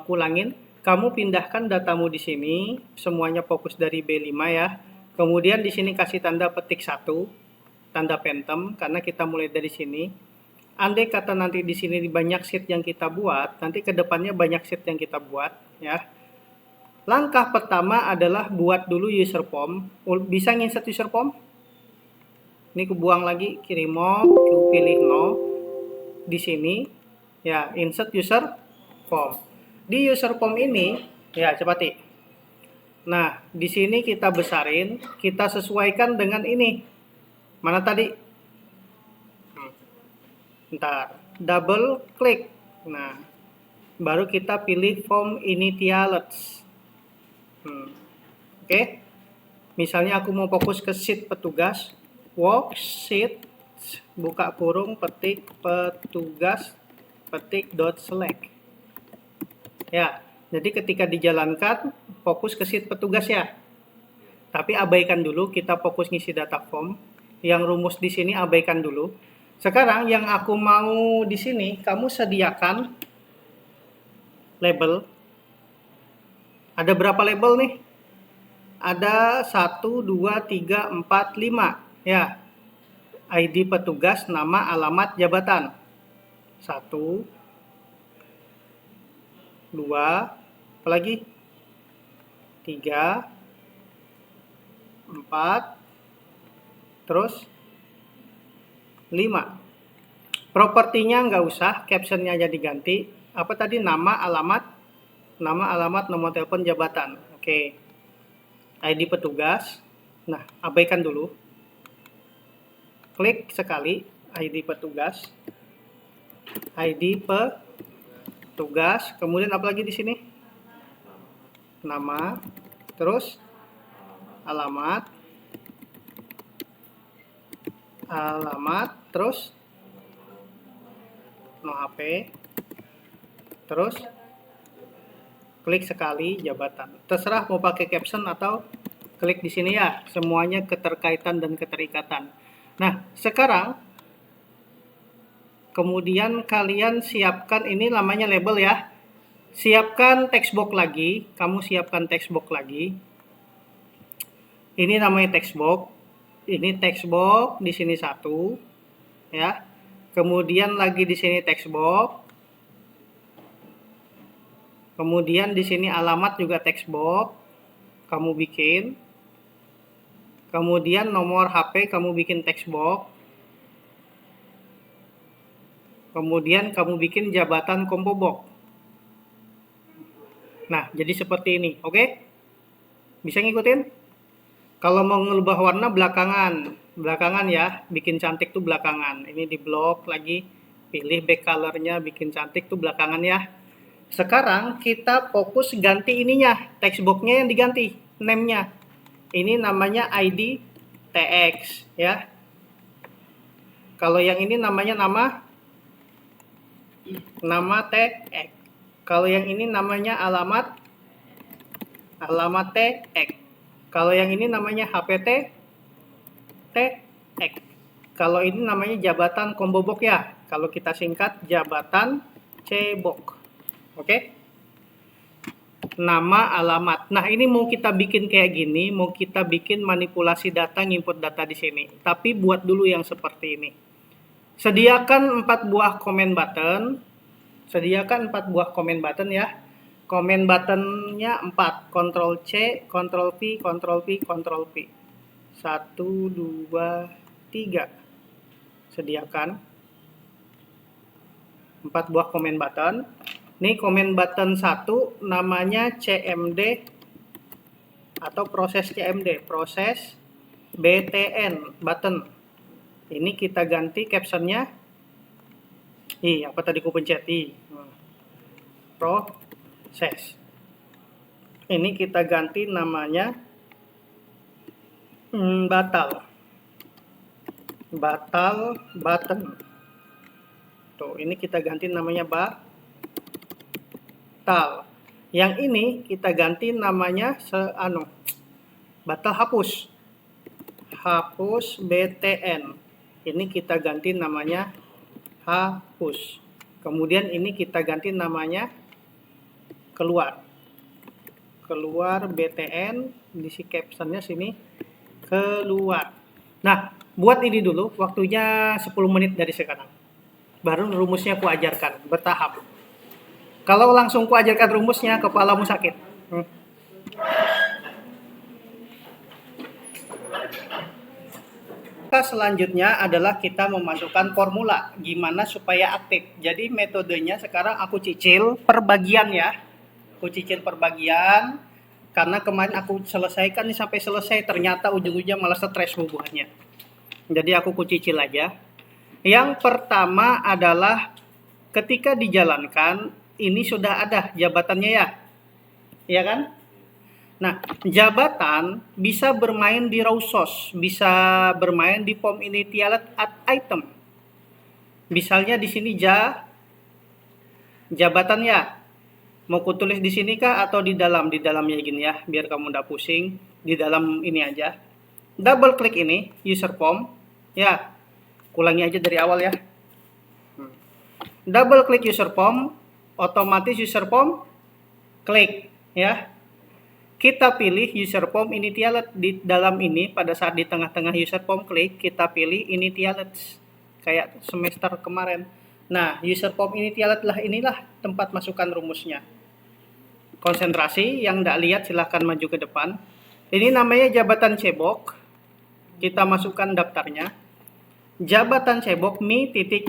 kulangin. Kamu pindahkan datamu di sini, semuanya fokus dari B5 ya. Kemudian di sini kasih tanda petik 1, tanda phantom, karena kita mulai dari sini. Andai kata nanti di sini banyak sheet yang kita buat, nanti ke depannya banyak sheet yang kita buat ya. Langkah pertama adalah buat dulu user form. Bisa nginsert user form? Ini kubuang lagi, remove, pilih no. Di sini ya, insert user form. Di user form ini ya, cepati. Nah, di sini kita besarin, kita sesuaikan dengan ini. Mana tadi? Ntar, double klik. Nah, baru kita pilih form initialize. Oke. Misalnya aku mau fokus ke sheet petugas, worksheet, buka kurung, petik petugas, petik dot select. Ya, jadi ketika dijalankan fokus ke sheet petugas ya. Tapi abaikan dulu, kita fokus ngisi data form. Yang rumus di sini abaikan dulu. Sekarang yang aku mau di sini, kamu sediakan label. Ada berapa label nih? Ada 1, 2, 3, 4, 5. Ya, ID petugas, nama, alamat, jabatan. 1, 2, apalagi? 3, 4, terus 5. Propertinya nggak usah, captionnya aja diganti. Apa tadi? Nama, alamat, nomor telepon, jabatan. Oke. ID petugas. Nah, abaikan dulu. Klik sekali ID petugas. ID petugas. Kemudian apa lagi di sini? Nama, terus alamat, terus no HP, terus klik sekali jabatan. Terserah mau pakai caption atau klik di sini ya. Semuanya keterkaitan dan keterikatan. Nah, sekarang kemudian kalian siapkan, ini namanya label ya. Siapkan text box lagi, kamu siapkan text box lagi. Ini namanya text box. Ini text box, di sini 1 ya. Kemudian lagi di sini text box. Kemudian di sini alamat juga text box, kamu bikin. Kemudian nomor HP kamu bikin text box. Kemudian kamu bikin jabatan combo box. Nah, jadi seperti ini, oke? Bisa ngikutin? Kalau mau ngelubah warna belakangan ya, bikin cantik tuh belakangan. Ini di blok lagi, pilih back colornya, bikin cantik tuh belakangan ya. Sekarang kita fokus ganti ininya, text box-nya yang diganti, name-nya. Ini namanya ID TX ya. Kalau yang ini namanya nama TX. Kalau yang ini namanya alamat TX. Kalau yang ini namanya HPT TX. Kalau ini namanya jabatan combo box ya. Kalau kita singkat jabatan C-box. Oke, nama, alamat. Nah, ini mau kita bikin kayak gini, mau kita bikin manipulasi data, nginput data di sini. Tapi buat dulu yang seperti ini. Sediakan 4 buah comment button. Sediakan 4 buah comment button ya. Comment buttonnya 4. Ctrl C, Ctrl V, Ctrl V, Ctrl V. 1, 2, 3. Sediakan 4 buah comment button. Ini comment button 1 namanya CMD atau proses CMD, proses BTN button. Ini kita ganti captionnya. Apa tadi ku pencet? Proses. Ini kita ganti namanya batal button. Tuh, ini kita ganti namanya batal. Yang ini kita ganti namanya batal hapus BTN. Ini kita ganti namanya hapus. Kemudian ini kita ganti namanya keluar btn, isi captionnya sini, keluar. Nah, buat ini dulu, waktunya 10 menit dari sekarang. Baru rumusnya ku ajarkan, bertahap. Kalau langsung ku ajarkan rumusnya, kepalamu sakit. Selanjutnya adalah kita memasukkan formula gimana supaya aktif. Jadi metodenya sekarang aku cicil perbagian ya. Aku cicil perbagian karena kemarin aku selesaikan nih sampai selesai, ternyata ujung-ujungnya malah stres bubuhannya. Jadi aku kucicil aja. Yang pertama adalah ketika dijalankan ini sudah ada jabatannya ya. Iya kan? Nah, jabatan bisa bermain di raw source, bisa bermain di form initialized item. Misalnya di sini jabatannya. Mau kutulis di sini kah atau di dalam? Di dalamnya gini ya, biar kamu nggak pusing. Di dalam ini aja. Double klik ini, user form. Ya, ulangi aja dari awal ya. Double klik user form, otomatis user form klik ya. Kita pilih user form initialized di dalam ini. Pada saat di tengah-tengah user form klik, kita pilih initialized kayak semester kemarin. Nah, user form initialized lah, inilah tempat masukkan rumusnya. Konsentrasi, yang tidak lihat silahkan maju ke depan. Ini namanya jabatan cebok. Kita masukkan daftarnya. Jabatan cebok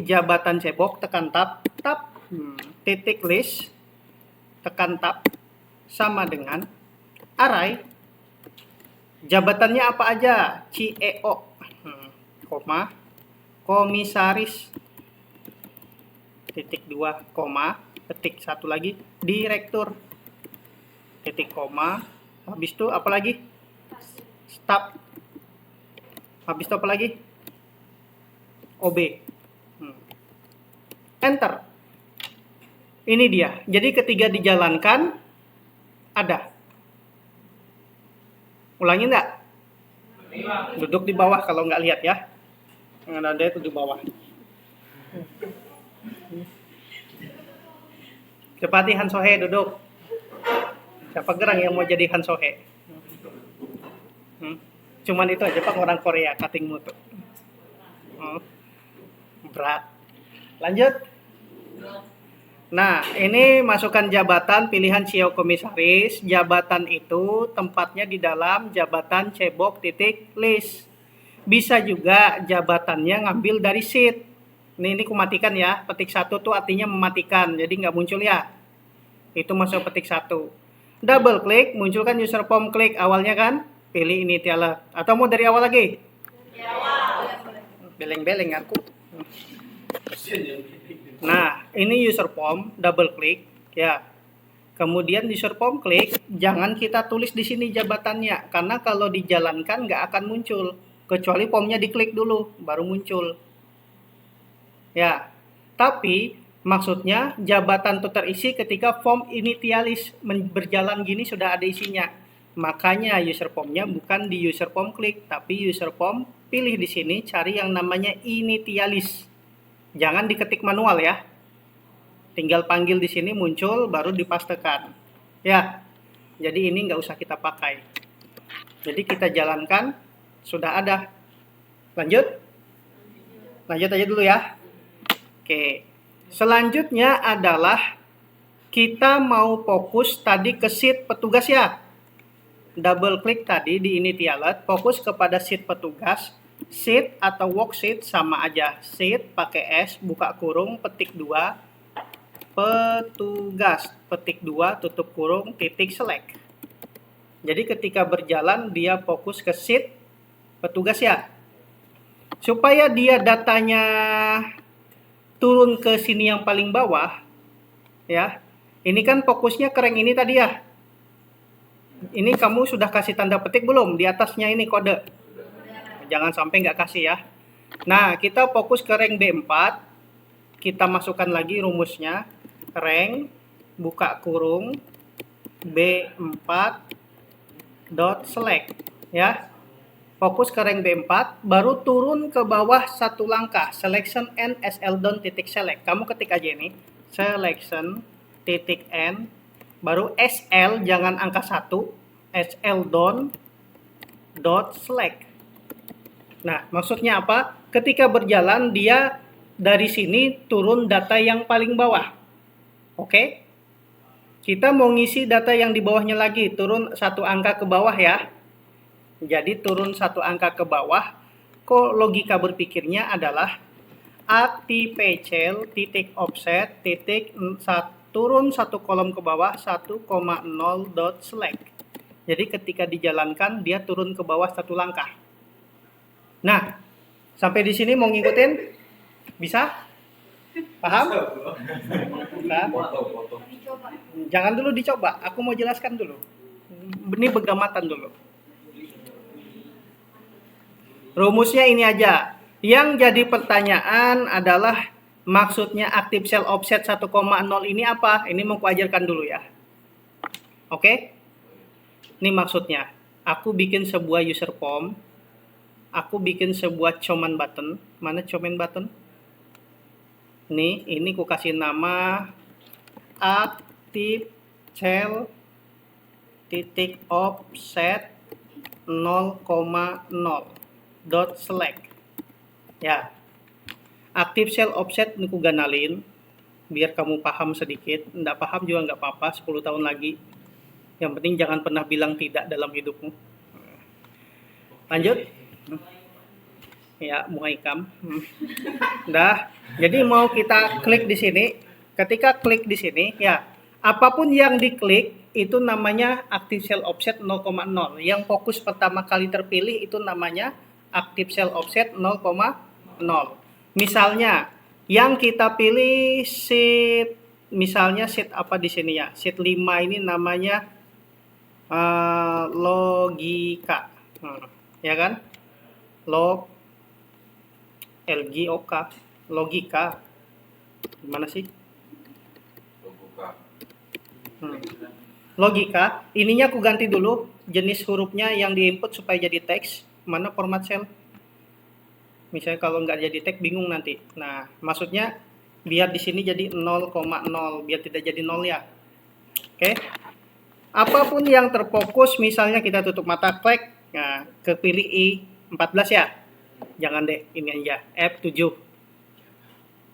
jabatan cebok, tekan tab, titik list, tekan tab, sama dengan array. Jabatannya apa aja? CEO, koma, komisaris, titik 2, koma, titik 1 lagi, direktur, titik koma, habis itu apa lagi? Staf, habis itu apa lagi? OB. Enter. Ini dia. Jadi ketika dijalankan ada. Ulangi enggak? Duduk di bawah kalau nggak lihat ya. Yang ada itu di bawah. Cepati Han Sohe duduk. Siapa gerang yang mau jadi Han Sohe? Cuman itu aja Pak, orang Korea, cutting mutu. Berat. Lanjut. Nah, ini masukkan jabatan pilihan CEO komisaris. Jabatan itu tempatnya di dalam jabatan cebok titik list. Bisa juga jabatannya ngambil dari sheet. Ini kumatikan ya. Petik 1 tuh artinya mematikan. Jadi nggak muncul ya. Itu masuk petik 1. Double klik, munculkan user form klik. Awalnya kan, pilih ini tiala. Atau mau dari awal lagi? Dari awal. Beleng-beleng aku. Nah, ini user form, double klik ya. Kemudian user form klik, jangan kita tulis di sini jabatannya, karena kalau dijalankan nggak akan muncul, kecuali formnya diklik dulu, baru muncul. Ya, tapi maksudnya jabatan itu terisi ketika form initialis berjalan gini sudah ada isinya. Makanya user formnya bukan di user form klik, tapi user form pilih di sini, cari yang namanya initialis. Jangan diketik manual ya. Tinggal panggil di sini muncul baru dipastekan. Ya. Jadi ini nggak usah kita pakai. Jadi kita jalankan sudah ada. Lanjut. Lanjut aja dulu ya. Oke. Selanjutnya adalah kita mau fokus tadi ke sheet petugas ya. Double klik tadi di initialis, fokus kepada sheet petugas. Sheet atau worksheet sama aja. Sheet pakai S, buka kurung, petik 2, petugas, petik 2, tutup kurung, titik select. Jadi ketika berjalan dia fokus ke sheet petugas ya. Supaya dia datanya turun ke sini yang paling bawah ya. Ini kan fokusnya ke rank ini tadi ya. Ini kamu sudah kasih tanda petik belum? Di atasnya ini kode. Jangan sampai nggak kasih ya. Nah, kita fokus ke rank B4. Kita masukkan lagi rumusnya. Rank, buka kurung, B4 dot select. Ya. Fokus ke rank B4, baru turun ke bawah satu langkah. Selection and SL down titik select. Kamu ketik aja ini. Selection titik N Baru SL jangan angka 1, SL dot select. Nah, maksudnya apa? Ketika berjalan dia dari sini turun data yang paling bawah. Oke? Kita mau ngisi data yang di bawahnya lagi, turun satu angka ke bawah ya. Jadi turun satu angka ke bawah. Kok logika berpikirnya adalah active titik offset titik turun satu kolom ke bawah 1,0 dot select. Jadi ketika dijalankan dia turun ke bawah satu langkah. Nah, sampai di sini mau ngikutin? Bisa? Paham? Bisa? Jangan dulu dicoba, aku mau jelaskan dulu. Ini pegamatan dulu. Rumusnya ini aja. Yang jadi pertanyaan adalah maksudnya active cell offset 1,0 ini apa? Ini mau kuajarkan dulu ya. Oke? Ini maksudnya. Aku bikin sebuah user form. Aku bikin sebuah command button. Mana command button? Nih, ini ku kasih nama active cell titik offset 0,0 dot select. Ya, active cell offset ini ku ganalin biar kamu paham sedikit. Nggak paham juga nggak apa-apa, 10 tahun lagi. Yang penting jangan pernah bilang tidak dalam hidupmu. Lanjut. Ya, muhaikam. Dah. Jadi mau kita klik di sini. Ketika klik di sini, ya, apapun yang diklik itu namanya active cell offset 0,0. Yang fokus pertama kali terpilih itu namanya active cell offset 0,0. Misalnya yang kita pilih sheet, misalnya sheet apa di sini ya? Sheet 5 ini namanya logika. Ya kan? LGOK, logika. Gimana sih? Logika. Ininya aku ganti dulu jenis hurufnya yang diinput supaya jadi teks. Mana format cell? Misalnya kalau nggak jadi teks bingung nanti. Nah, maksudnya biar di sini jadi 0,0, biar tidak jadi 0 ya. Oke. Apapun yang terfokus, misalnya kita tutup mata, klik, nah, kepilih I14 ya. Jangan deh, ini aja, F7.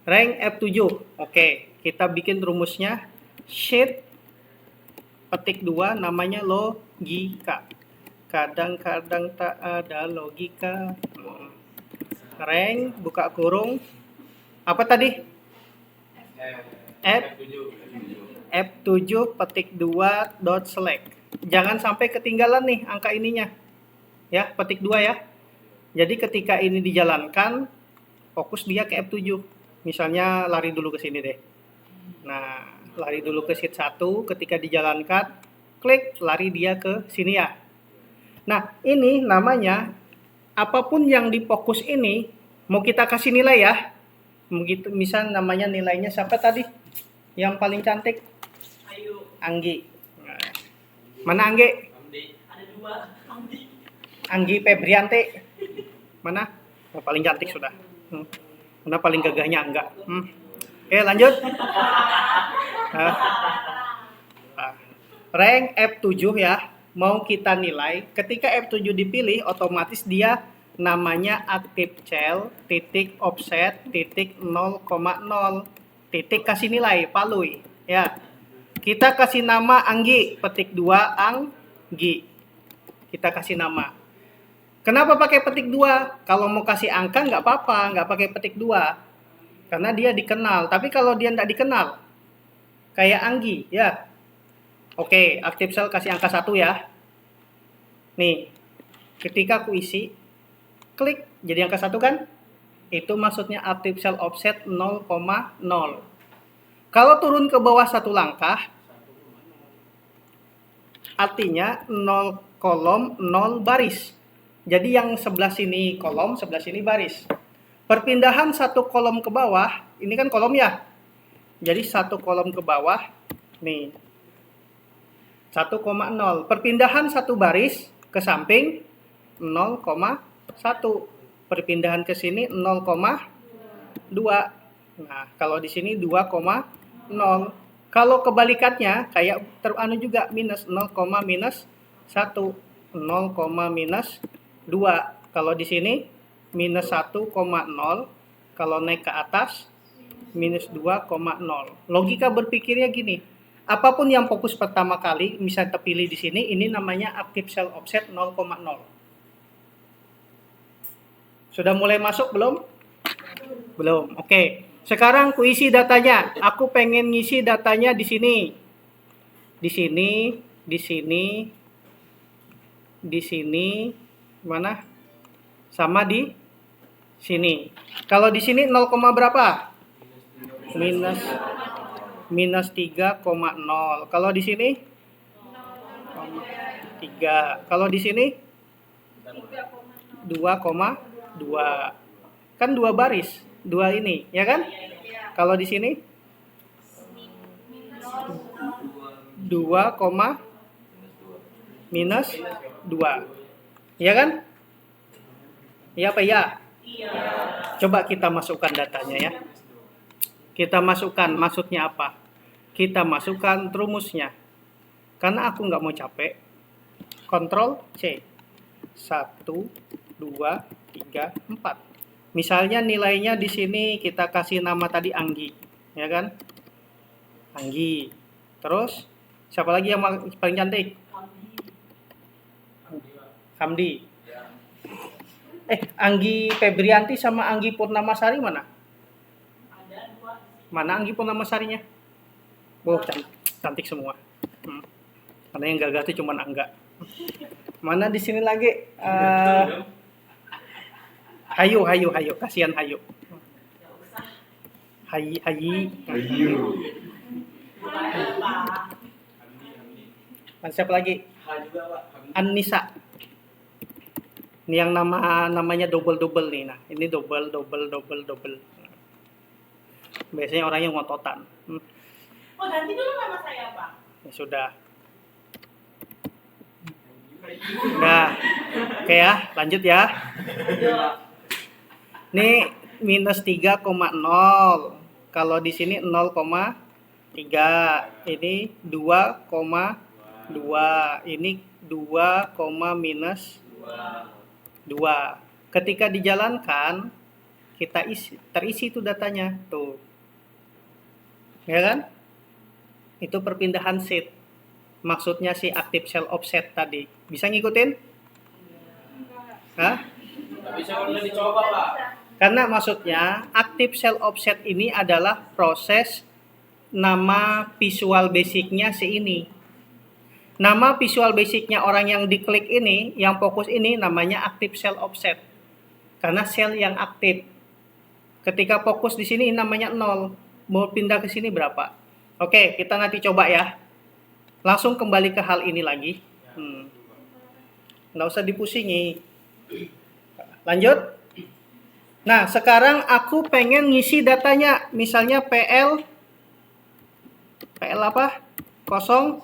Rank F7. Oke, kita bikin rumusnya sheet petik 2 namanya logika. Kadang-kadang tak ada logika. Rank buka kurung. Apa tadi? F7 petik 2 dot select. Jangan sampai ketinggalan nih angka ininya. Ya, petik 2 ya. Jadi ketika ini dijalankan, fokus dia ke F7. Misalnya lari dulu ke sini deh. Nah, lari dulu ke sheet 1, ketika dijalankan, klik, lari dia ke sini ya. Nah, ini namanya, apapun yang difokus ini, mau kita kasih nilai ya. Misal namanya nilainya siapa tadi? Yang paling cantik? Anggi. Nah, mana Anggi? Ada 2. Anggi Febrianti. Mana? Oh, paling cantik sudah. Mana paling gagahnya enggak? Oke, lanjut. Rank F7 ya. Mau kita nilai. Ketika F7 dipilih, otomatis dia namanya active cell titik offset titik 0,0 titik kasih nilai palui ya. Kita kasih nama Anggi, petik 2 Anggi. Kita kasih nama. Kenapa pakai petik 2? Kalau mau kasih angka nggak apa-apa, nggak pakai petik 2. Karena dia dikenal. Tapi kalau dia nggak dikenal, kayak Anggi, ya. Oke, active cell kasih angka 1 ya. Nih, ketika aku isi, klik, jadi angka 1 kan? Itu maksudnya active cell offset 0,0. Kalau turun ke bawah satu langkah, artinya 0 kolom, 0 baris. Jadi yang sebelah sini kolom, sebelah sini baris. Perpindahan satu kolom ke bawah, ini kan kolom ya. Jadi satu kolom ke bawah, nih. 1,0. Perpindahan satu baris ke samping 0,1. Perpindahan ke sini 0,2. Nah, kalau di sini 2,0. Kalau kebalikannya kayak teranu juga minus 0, minus 1, 0, minus 2. Kalau di sini minus 1,0, kalau naik ke atas minus 2,0. Logika berpikirnya gini, apapun yang fokus pertama kali bisa terpilih di sini, ini namanya active cell offset 0,0. Sudah mulai masuk belum? Belum. Oke. Sekarang ku isi datanya. Aku pengen ngisi datanya di sini. Di sini, di sini, di sini, mana? Sama di sini. Kalau di sini 0, berapa? Minus 3,0. Kalau di sini 3. Kalau di sini 2,2. Kan 2 baris, 2 ini, ya kan? Kalau di sini 2, minus 2. Ya kan? Iya apa ya? Coba kita masukkan datanya ya. Kita masukkan, maksudnya apa? Kita masukkan rumusnya. Karena aku nggak mau capek. Ctrl C. 1, 2, 3, 4. Misalnya nilainya di sini kita kasih nama tadi Anggi, ya kan? Anggi. Terus siapa lagi yang paling cantik? Hamdi. Anggi Febrianti sama Anggi Purnamasari mana? Mana Anggi Purnamasarinya? Oh, cantik semua. Karena yang gagal itu cuma Angga. Mana di sini lagi? Hayu, kasihan Hayu. Hayi. Siapa lagi? Anissa. Ini yang namanya double nih. Nah, ini double. Biasanya orang yang ngototan. Ganti dulu nama saya, Pak. Ya sudah. Nah, oke ya, lanjut ya. Ini minus 3,0. Kalau di sini 0,3. Ini 2,2. Ini 2, minus 2. Ketika dijalankan, kita terisi itu datanya. Tuh. Ya kan? Itu perpindahan seed. Maksudnya si active cell offset tadi. Bisa ngikutin? Hah? Bisa udah dicoba, Pak. Karena maksudnya active cell offset ini adalah proses nama visual basicnya si ini. Nama visual basicnya orang yang diklik ini, yang fokus ini namanya active cell offset. Karena sel yang aktif. Ketika fokus di sini namanya 0. Mau pindah ke sini berapa? Oke, kita nanti coba ya. Langsung kembali ke hal ini lagi. Nggak usah dipusingi. Lanjut. Nah, sekarang aku pengen ngisi datanya. Misalnya PL apa? 06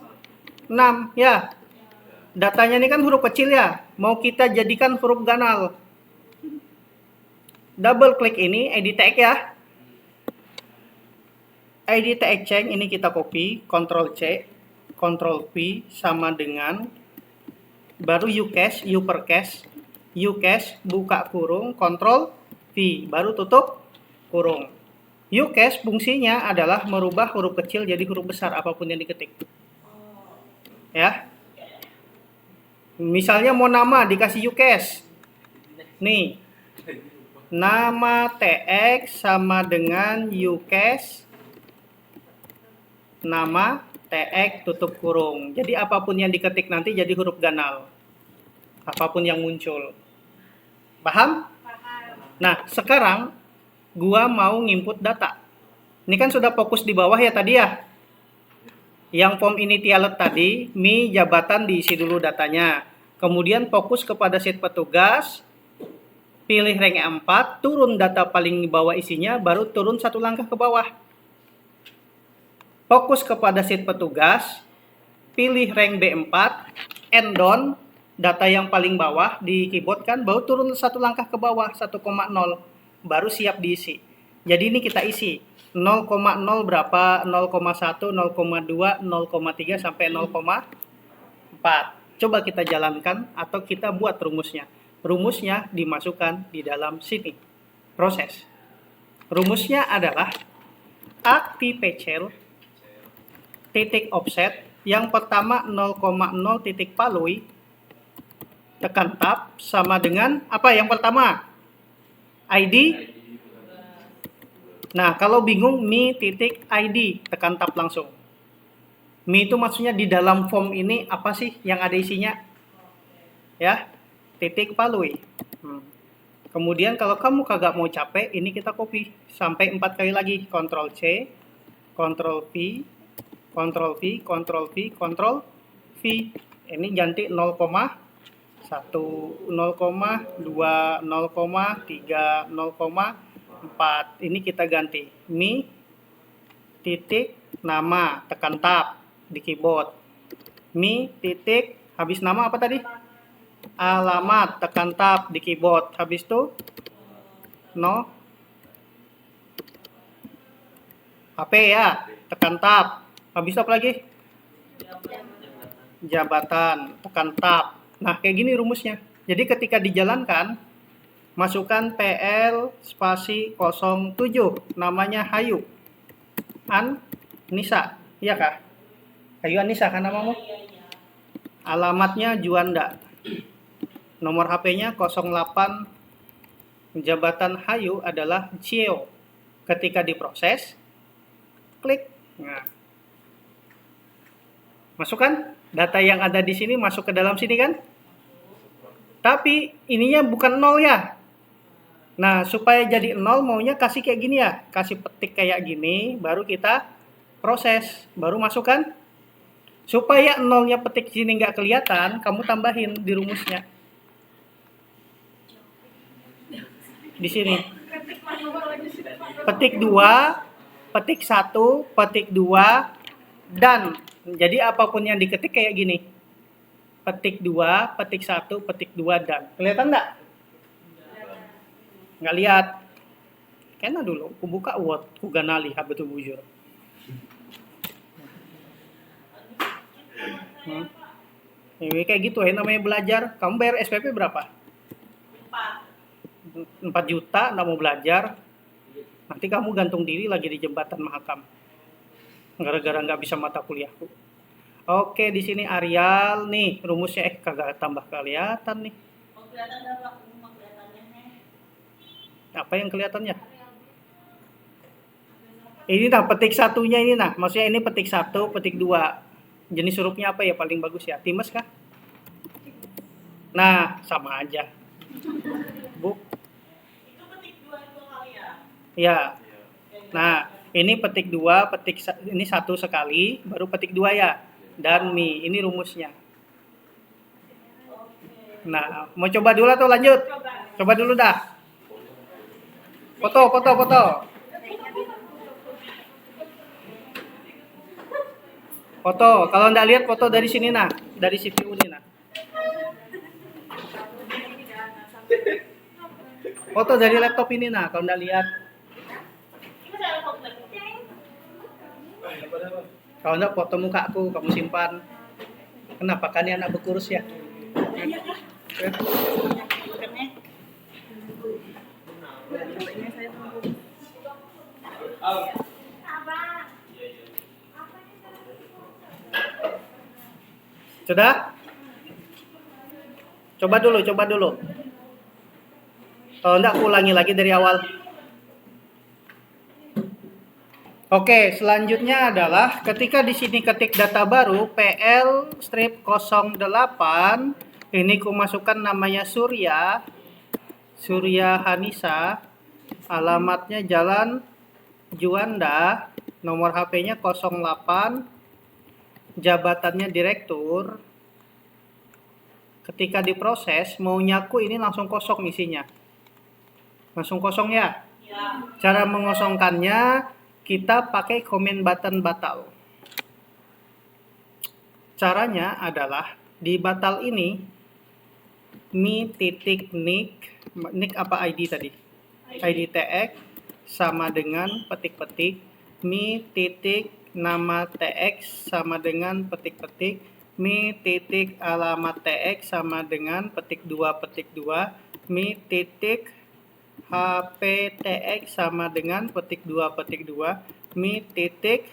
ya. Datanya ini kan huruf kecil ya. Mau kita jadikan huruf ganal. Double klik ini, edit tag ya. ID tag change ini kita copy, Ctrl C, Ctrl V sama dengan baru uCache, uCache buka kurung, Ctrl V, baru tutup kurung. uCache fungsinya adalah merubah huruf kecil jadi huruf besar apapun yang diketik. Ya. Misalnya mau nama dikasih uCache. Nih. Nama TX sama dengan uCache nama TX tutup kurung. Jadi apapun yang diketik nanti jadi huruf ganal. Apapun yang muncul. Paham? Nah, sekarang gua mau nginput data. Ini kan sudah fokus di bawah ya tadi ya. Yang form initial tadi, jabatan diisi dulu datanya. Kemudian fokus kepada sheet petugas, pilih rank 4, turun data paling bawah isinya, baru turun satu langkah ke bawah. Fokus kepada sheet petugas, pilih rank B4, end down, data yang paling bawah di keyboard kan, baru turun satu langkah ke bawah, 1,0, baru siap diisi. Jadi ini kita isi. 0,0 berapa? 0,1, 0,2, 0,3 sampai 0,4. Coba kita jalankan atau kita buat rumusnya. Rumusnya dimasukkan di dalam sini. Proses. Rumusnya adalah aktivecel titik offset. Yang pertama 0,0 titik palui tekan tab sama dengan apa yang pertama? ID. Nah, kalau bingung mi titik ID tekan tab langsung. Mi itu maksudnya di dalam form ini apa sih yang ada isinya? Ya, titik palui. Kemudian kalau kamu kagak mau capek, ini kita copy sampai 4 kali lagi. Ctrl C, Ctrl V, Ctrl V, Ctrl V, Ctrl V. Ini ganti 0,1, 0,2, 0,3, 0,4. Ini kita ganti mi titik nama tekan tab di keyboard. Mi titik habis nama apa tadi? Alamat tekan tab di keyboard. Habis itu no HP ya, tekan tab. Habis itu apa lagi? Jabatan, tekan tab. Nah, kayak gini rumusnya. Jadi ketika dijalankan, masukkan PL spasi 07, namanya Hayu Anissa, iya kah? Hayu Anissa kan namamu? Alamatnya Juanda. Nomor HP-nya 08, jabatan Hayu adalah CEO. Ketika diproses, klik. Nah, masukkan data yang ada di sini masuk ke dalam sini kan? Tapi ininya bukan 0 ya. Nah, supaya jadi 0 maunya kasih kayak gini ya. Kasih petik kayak gini, baru kita proses. Baru masukkan. Supaya 0-nya petik sini nggak kelihatan, kamu tambahin di rumusnya. Di sini. Petik 2, petik 1, petik 2, dan. Jadi apapun yang diketik kayak gini. Petik 2, petik 1, petik 2, dan. Kelihatan nggak? Nggak lihat. Kena dulu, aku buka Word, aku ganali, habetul bujur. Ini kayak gitu ya namanya belajar. Kamu bayar SPP berapa? 4 juta, nggak mau belajar. Nanti kamu gantung diri lagi di jembatan Mahakam. Gara-gara nggak bisa mata kuliahku. Oke, di sini areal nih rumusnya kagak tambah kelihatan nih. Apa yang kelihatannya? Ini nah petik satunya ini nah, maksudnya ini petik 1, petik 2. Jenis hurufnya apa ya paling bagus ya? Times kah? Nah, sama aja. Bu. Itu petik 2 kali ya? Ya. Nah, ini petik 2, ini 1 sekali, baru petik 2 ya. Dan mi, ini rumusnya. Nah, mau coba dulu atau lanjut? Coba dulu dah. Foto. Foto, kalau nggak lihat foto dari sini nah, dari CPU ini nah. Foto dari laptop ini nah, kalau nggak lihat. Kalau nggak foto muka aku, kamu simpan. Kenapa kan ini anak berkurus ya? Sudah? Coba dulu. Kalau enggak, aku ulangi lagi dari awal. Oke, selanjutnya adalah ketika di sini ketik data baru PL strip 08, ini ku masukkan namanya Surya Hanisa, alamatnya Jalan Juanda, nomor HP-nya 08, jabatannya direktur. Ketika diproses, mau nyaku ini langsung kosong isinya. Langsung kosong ya? Ya. Cara mengosongkannya, kita pakai comment button batal. Caranya adalah di batal ini, mi titik nick apa ID tadi? ID tag, sama dengan petik-petik, mi titik nama tx sama dengan petik-petik, mi titik alamat tx sama dengan petik 2 petik 2, mi titik hp tx sama dengan petik 2 petik 2, mi titik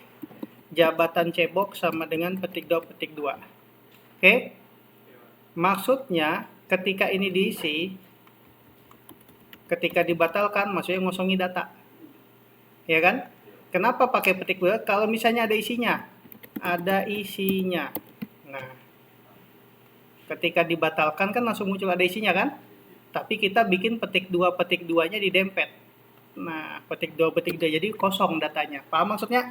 jabatan cebok sama dengan petik 2 petik 2. Oke? Maksudnya ketika ini diisi, ketika dibatalkan maksudnya ngosongi data. Ya kan? Kenapa pakai petik 2? Kalau misalnya ada isinya. Ada isinya. Nah, ketika dibatalkan kan langsung muncul ada isinya kan? Tapi kita bikin petik 2 petik 2-nya didempet. Nah, petik 2 petik 2 jadi kosong datanya. Paham maksudnya?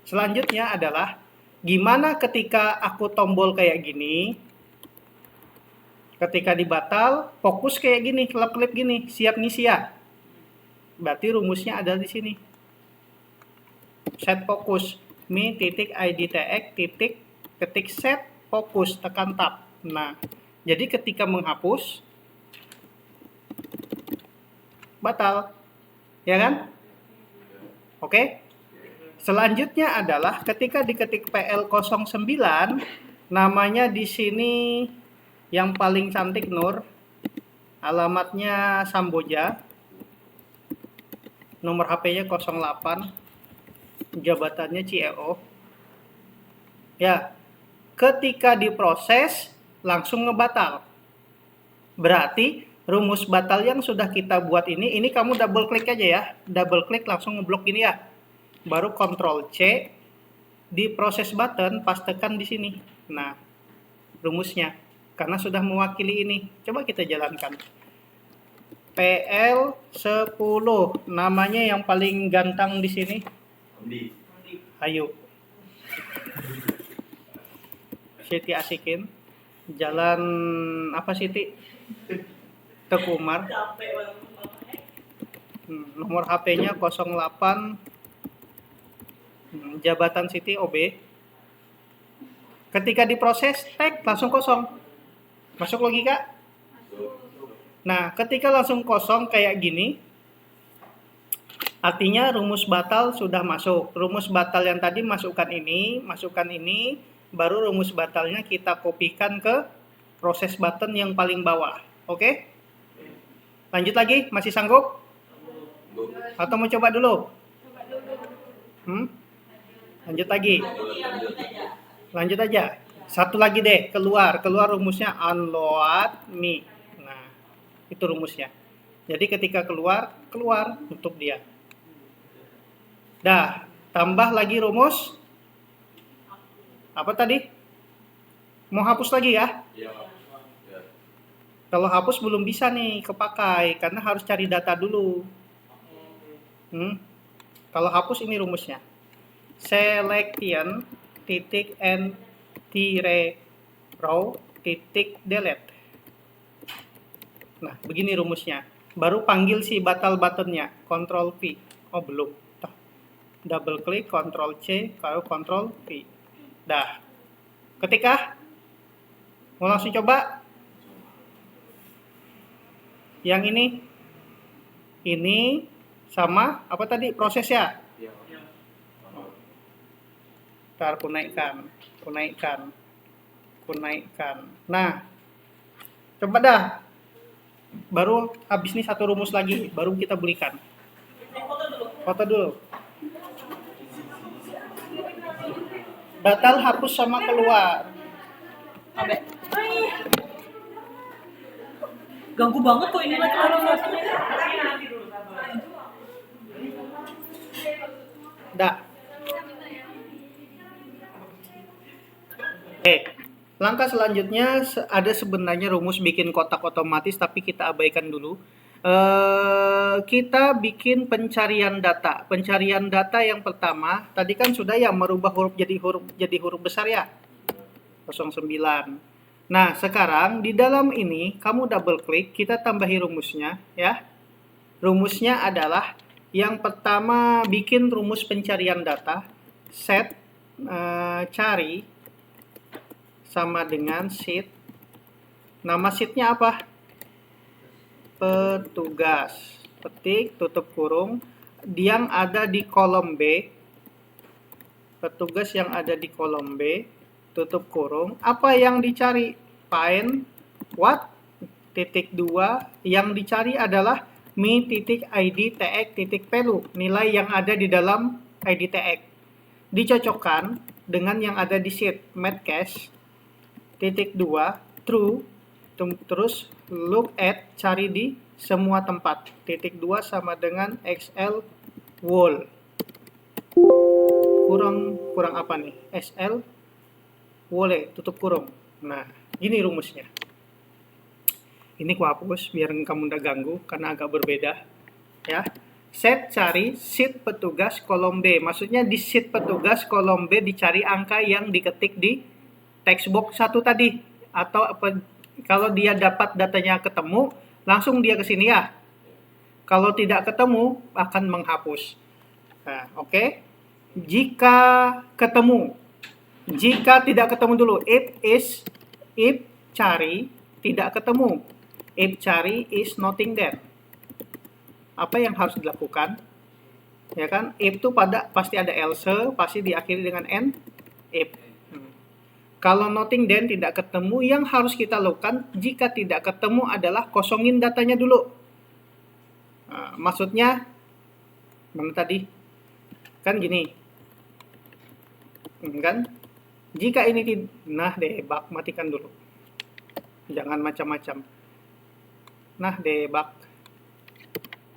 Selanjutnya adalah gimana ketika aku tombol kayak gini, ketika dibatal, fokus kayak gini, kelap-kelip gini, siap ngisi ya. Berarti rumusnya ada di sini. Set fokus, mi titik id tx titik ketik set fokus, tekan tab. Nah, jadi ketika menghapus, batal. Ya kan? Oke? Selanjutnya adalah ketika diketik PL09, namanya di sini yang paling cantik Nur, alamatnya Samboja, nomor HP-nya 08, jabatannya CEO. Ya, ketika diproses langsung ngebatal. Berarti rumus batal yang sudah kita buat ini kamu double klik aja ya, double klik langsung ngeblok gini ya. Baru Ctrl C, di proses button pas tekan di sini. Nah, rumusnya karena sudah mewakili ini. Coba kita jalankan. PL10, namanya yang paling ganteng di sini. Ayo. Siti Asikin. Jalan apa Siti? Tekumar. Nomor HP-nya 08. Jabatan Siti OB. Ketika diproses, tag langsung kosong. Masuk logika? Nah, ketika langsung kosong kayak gini, artinya rumus batal sudah masuk. Rumus batal yang tadi masukkan ini, baru rumus batalnya kita kopikan ke proses button yang paling bawah. Oke? Lanjut lagi, masih sanggup? Atau mau coba dulu? Lanjut lagi. Lanjut aja. Satu lagi deh, keluar rumusnya unload me. Nah, itu rumusnya. Jadi ketika keluar tutup dia. Dah, tambah lagi rumus. Apa tadi? Mau hapus lagi ya? Kalau hapus belum bisa nih kepakai karena harus cari data dulu. Kalau hapus ini rumusnya. Selection titik n tire row titik delete. Nah, begini rumusnya. Baru panggil si batal buttonnya, Ctrl V. Oh, belum. Double klik, Ctrl C, kalau Ctrl V. Dah. Ketika mau langsung coba yang ini sama apa tadi prosesnya? Ntar ku naikkan. Nah, coba dah. Baru habis nih satu rumus lagi, baru kita belikan. Foto dulu. Batal, hapus sama keluar. Ganggu banget kok ini lagi orang Dah. Langkah selanjutnya ada sebenarnya rumus bikin kotak otomatis tapi kita abaikan dulu. Kita bikin pencarian data. Pencarian data yang pertama, tadi kan sudah ya merubah huruf jadi huruf besar ya. 09. Nah, sekarang di dalam ini kamu double klik, kita tambahi rumusnya ya. Rumusnya adalah yang pertama bikin rumus pencarian data, set cari sama dengan sheet. Nama sheetnya apa? Petugas. petik, tutup kurung, yang ada di kolom B, petugas yang ada di kolom B, tutup kurung, apa yang dicari? Find what? Titik 2, yang dicari adalah mi titik id tag titik value, nilai yang ada di dalam id tag. Dicocokkan dengan yang ada di sheet Metcache, titik 2, true, terus look at, cari di semua tempat, titik 2 sama dengan XL wall. Kurang apa nih? SL wall, tutup kurung. Nah, gini rumusnya. Ini ku hapus biar kamu nggak ganggu karena agak berbeda. Ya, set cari sheet petugas kolom B. Maksudnya di sheet petugas kolom B dicari angka yang diketik di text box 1 tadi. Atau apa? Kalau dia dapat datanya ketemu, langsung dia ke sini ya. Kalau tidak ketemu, akan menghapus. Nah, oke. Jika ketemu, jika tidak ketemu dulu, if cari tidak ketemu, if cari is nothing there. Apa yang harus dilakukan? Ya kan? If itu pasti ada else, pasti diakhiri dengan n. If. Kalau nothing then tidak ketemu, yang harus kita lakukan jika tidak ketemu adalah kosongin datanya dulu. Nah, maksudnya mana tadi? Kan gini. Kan? Jika ini nah debug, matikan dulu. Jangan macam-macam. Nah debug.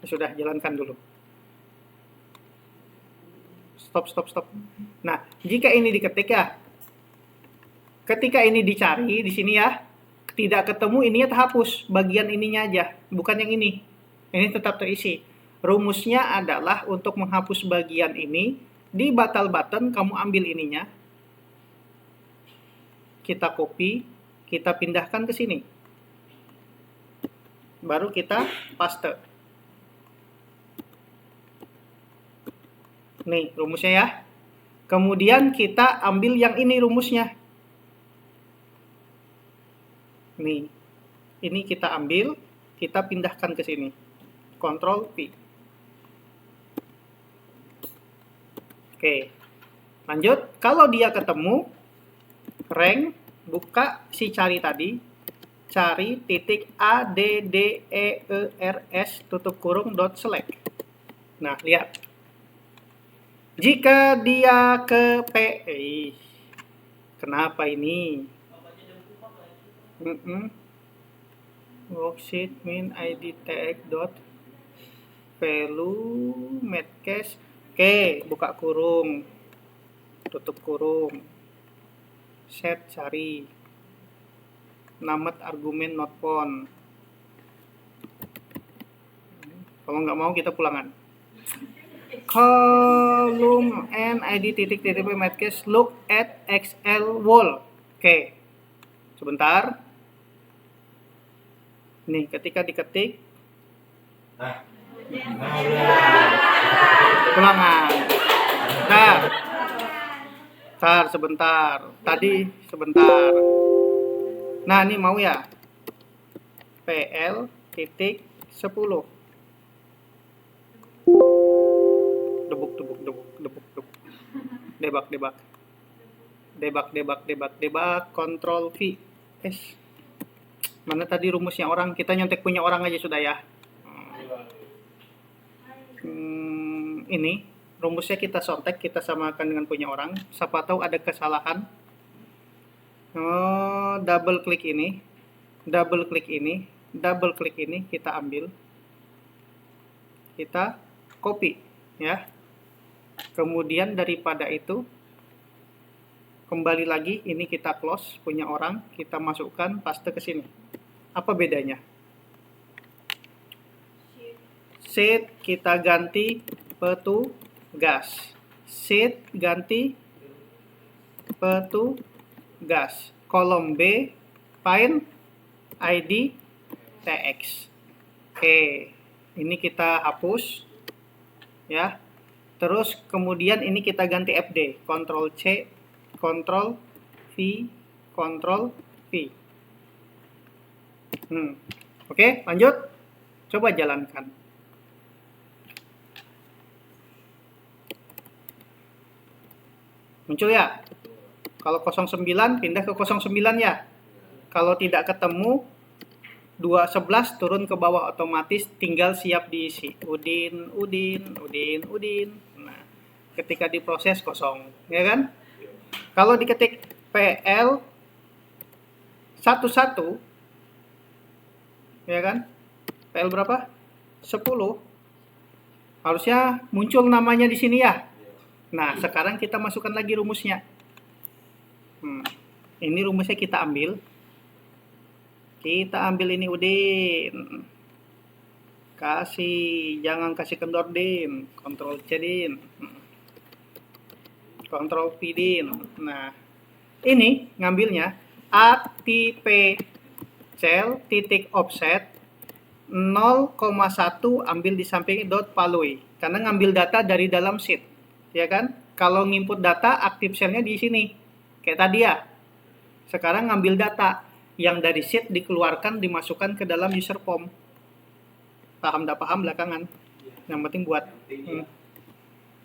Sudah, jalankan dulu. Stop. Nah, jika ini diketik ya. Ketika ini dicari di sini ya, tidak ketemu, ininya terhapus, bagian ininya aja, bukan yang ini. Ini tetap terisi. Rumusnya adalah untuk menghapus bagian ini, di batal button kamu ambil ininya, kita copy, kita pindahkan ke sini. Baru kita paste. Nih rumusnya ya. Kemudian kita ambil yang ini rumusnya. Nih, ini kita ambil, kita pindahkan ke sini. Ctrl P. Oke, lanjut. Kalau dia ketemu, rank, buka si cari tadi, cari titik adders tutup kurung dot select. Nah, lihat. Jika dia ke PI, kenapa ini? Worksheet min id tag dot value Metcache. Oke, buka kurung, tutup kurung, set cari, namet argumen not found. Kalau nggak mau kita pulangan. Column and id titik TTP Metcache look at XL wall. Oke, sebentar. Nih, ketika diketik, pulangan. Sebentar. Tadi sebentar. Nah, ini mau ya. PL titik 10. Debug. Ctrl V. Mana tadi rumusnya orang? Kita nyontek punya orang aja sudah ya. Ini rumusnya kita sontek, kita samakan dengan punya orang. Siapa tahu ada kesalahan. Double klik ini, kita ambil, kita copy ya. Kemudian daripada itu kembali lagi, ini kita close punya orang, kita masukkan paste ke sini. Apa bedanya? Sheet kita ganti petugas. Sheet ganti petugas. Kolom B find id tx. Oke, ini kita hapus ya. Terus kemudian ini kita ganti FD. Ctrl C, Ctrl V, Ctrl V. Oke, lanjut. Coba jalankan. Muncul ya? Kalau 09 pindah ke 09 ya. Kalau tidak ketemu 211 turun ke bawah otomatis, tinggal siap diisi. Udin. Nah, ketika diproses kosong, ya kan? Kalau diketik PL 11, ya kan? PL berapa? 10. Harusnya muncul namanya di sini ya. Nah, sekarang kita masukkan lagi rumusnya. Ini rumusnya kita ambil. Kita ambil ini Udin. Jangan kasih kendor Din. Ctrl C Din. Ctrl V Din. Nah, ini ngambilnya ATP cell titik offset 0,1 ambil di samping dot palui. Karena ngambil data dari dalam sheet. Ya kan? Kalau nginput data, aktif cellnya di sini. Kayak tadi ya. Sekarang ngambil data yang dari sheet dikeluarkan, dimasukkan ke dalam user form. Paham nggak paham belakangan. Yang penting buat.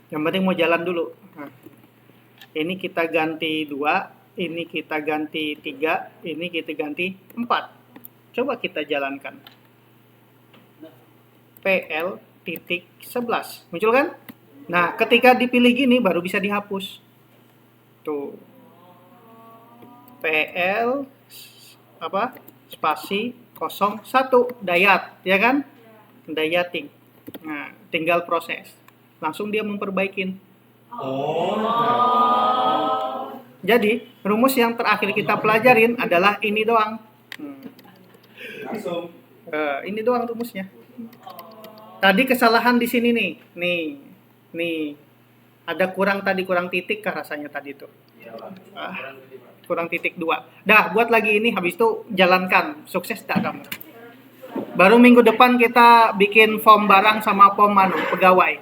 Yang penting mau jalan dulu. Nah, ini kita ganti 2, ini kita ganti 3, ini kita ganti 4. Coba kita jalankan. PL titik 11. Muncul kan? Nah, ketika dipilih gini baru bisa dihapus. Tuh. PL spasi 01 dayat, ya kan? Dayating. Nah, tinggal proses. Langsung dia memperbaikin. Jadi, rumus yang terakhir kita pelajarin adalah ini doang. Ini doang rumusnya. Tadi kesalahan di sini nih. Nih. Ada kurang titik kah rasanya tadi tuh? Kurang titik 2. Dah, buat lagi ini, habis itu jalankan. Sukses tak kamu? Baru minggu depan kita bikin form barang sama form pegawai.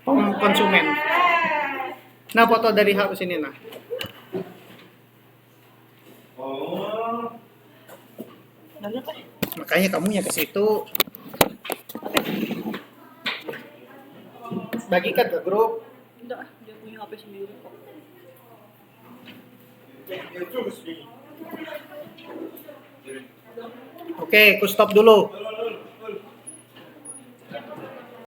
Form konsumen. Nah, foto dari harus ini nah. Makanya kamunya ke situ. Bagikan ke grup. Enggak, dia punya HP sendiri kok. Oke, aku stop dulu.